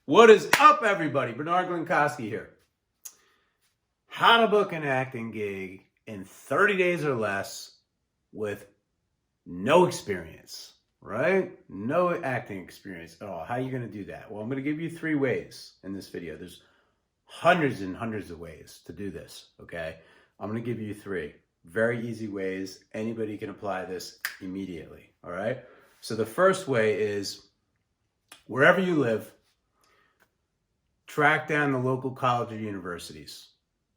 What is up, everybody? Bernard Glinkoski here. How to book an acting gig in 30 days or less with no experience, right? No acting experience at all. How are you going to do that? Well, I'm going to give you 3 ways in this video. There's hundreds and hundreds of ways to do this, okay? I'm going to give you 3 very easy ways. Anybody can apply this immediately, all right? So the first way is wherever you live, track down the local college or universities.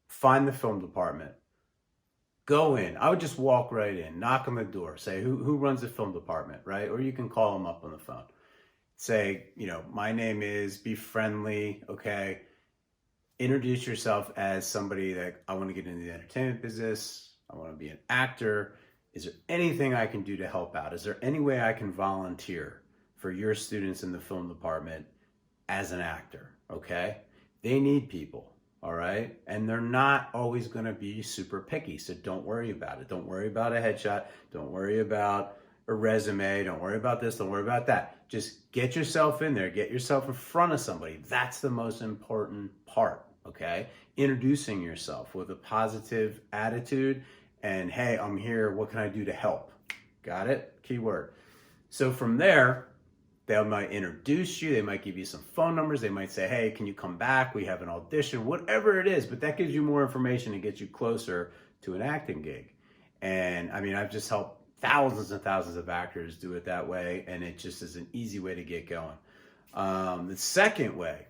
Find the film department. Go in. I would just walk right in, knock on the door, say, who runs the film department, right? Or you can call them up on the phone. Say, my name is, be friendly, okay? Introduce yourself as somebody that I want to get into the entertainment business. I want to be an actor. Is there anything I can do to help out? Is there any way I can volunteer for your students in the film department as an actor? Okay, they need people, all right? And they're not always going to be super picky, so don't worry about it. Don't worry about a headshot. Don't worry about a resume. Don't worry about this. Don't worry about that. Just get yourself in there. Get yourself in front of somebody. That's the most important part, okay? Introducing yourself with a positive attitude and, hey, I'm here. What can I do to help? Got it? Keyword. So from there, they might introduce you, they might give you some phone numbers, they might say, hey, can you come back? We have an audition, whatever it is, but that gives you more information and gets you closer to an acting gig. And I mean, I've just helped thousands and thousands of actors do it that way, and it just is an easy way to get going. The second way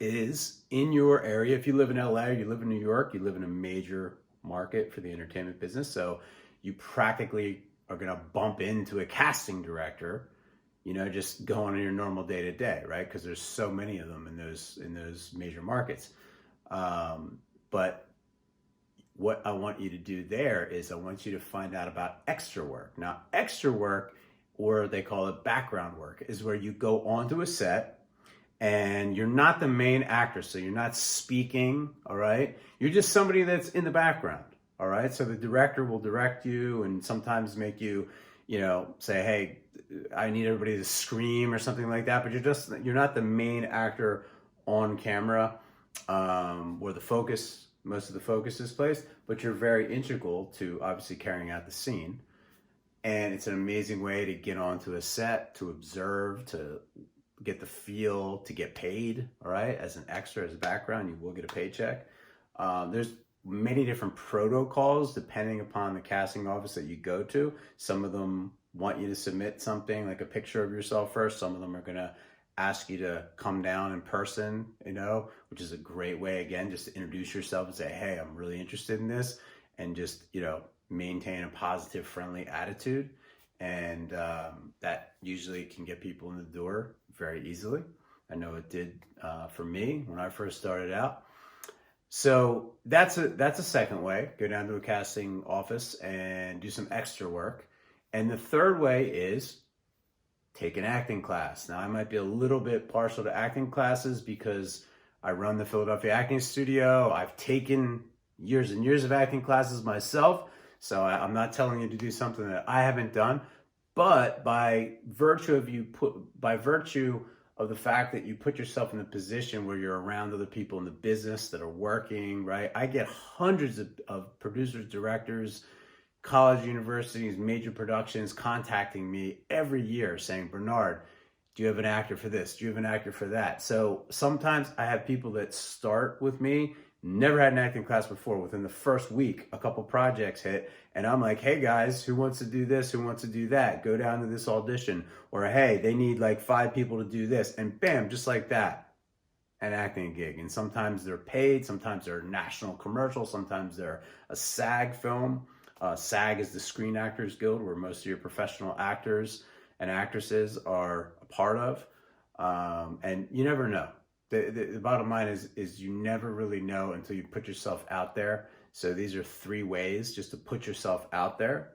is in your area. If you live in LA, or you live in New York, you live in a major market for the entertainment business, so you practically are gonna bump into a casting director, just going on your normal day to day, right? Because there's so many of them in those major markets. But what I want you to do there is I want you to find out about extra work. Now, extra work, or they call it background work, is where you go onto a set and you're not the main actor, so you're not speaking, all right? You're just somebody that's in the background, all right? So the director will direct you and sometimes make you, say, hey, I need everybody to scream or something like that, but you're not the main actor on camera, where most of the focus is placed, but you're very integral to obviously carrying out the scene. And it's an amazing way to get onto a set, to observe, to get the feel, to get paid, all right? As an extra, as a background, you will get a paycheck. There's many different protocols depending upon the casting office that you go to. Some of them want you to submit something like a picture of yourself first. Some of them are going to ask you to come down in person, which is a great way, again, just to introduce yourself and say, hey, I'm really interested in this, and just, maintain a positive, friendly attitude. And that usually can get people in the door very easily. I know it did for me when I first started out. So that's a second way. Go down to a casting office and do some extra work. And the third way is take an acting class. Now, I might be a little bit partial to acting classes because I run the Philadelphia Acting Studio. I've taken years and years of acting classes myself, so I'm not telling you to do something that I haven't done. But by virtue of the fact that you put yourself in a position where you're around other people in the business that are working, right? I get hundreds of producers, directors, college, universities, major productions contacting me every year saying, Bernard, do you have an actor for this? Do you have an actor for that? So sometimes I have people that start with me, never had an acting class before. Within the first week, a couple projects hit, and I'm like, hey guys, who wants to do this? Who wants to do that? Go down to this audition. Or hey, they need like 5 people to do this. And bam, just like that, an acting gig. And sometimes they're paid, sometimes they're national commercial, sometimes they're a SAG film. SAG is the Screen Actors Guild, where most of your professional actors and actresses are a part of. And you never know. The bottom line is you never really know until you put yourself out there. So these are 3 ways just to put yourself out there.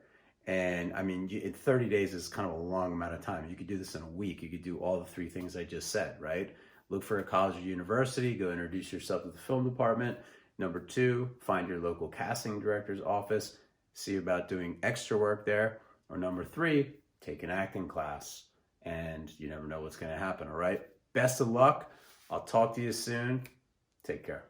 And I mean, in 30 days is kind of a long amount of time. You could do this in a week. You could do all the 3 things I just said, right? Look for a college or university, go introduce yourself to the film department. Number 2, find your local casting director's office, see about doing extra work there. Or number 3, take an acting class, and you never know what's going to happen, all right? Best of luck. I'll talk to you soon. Take care.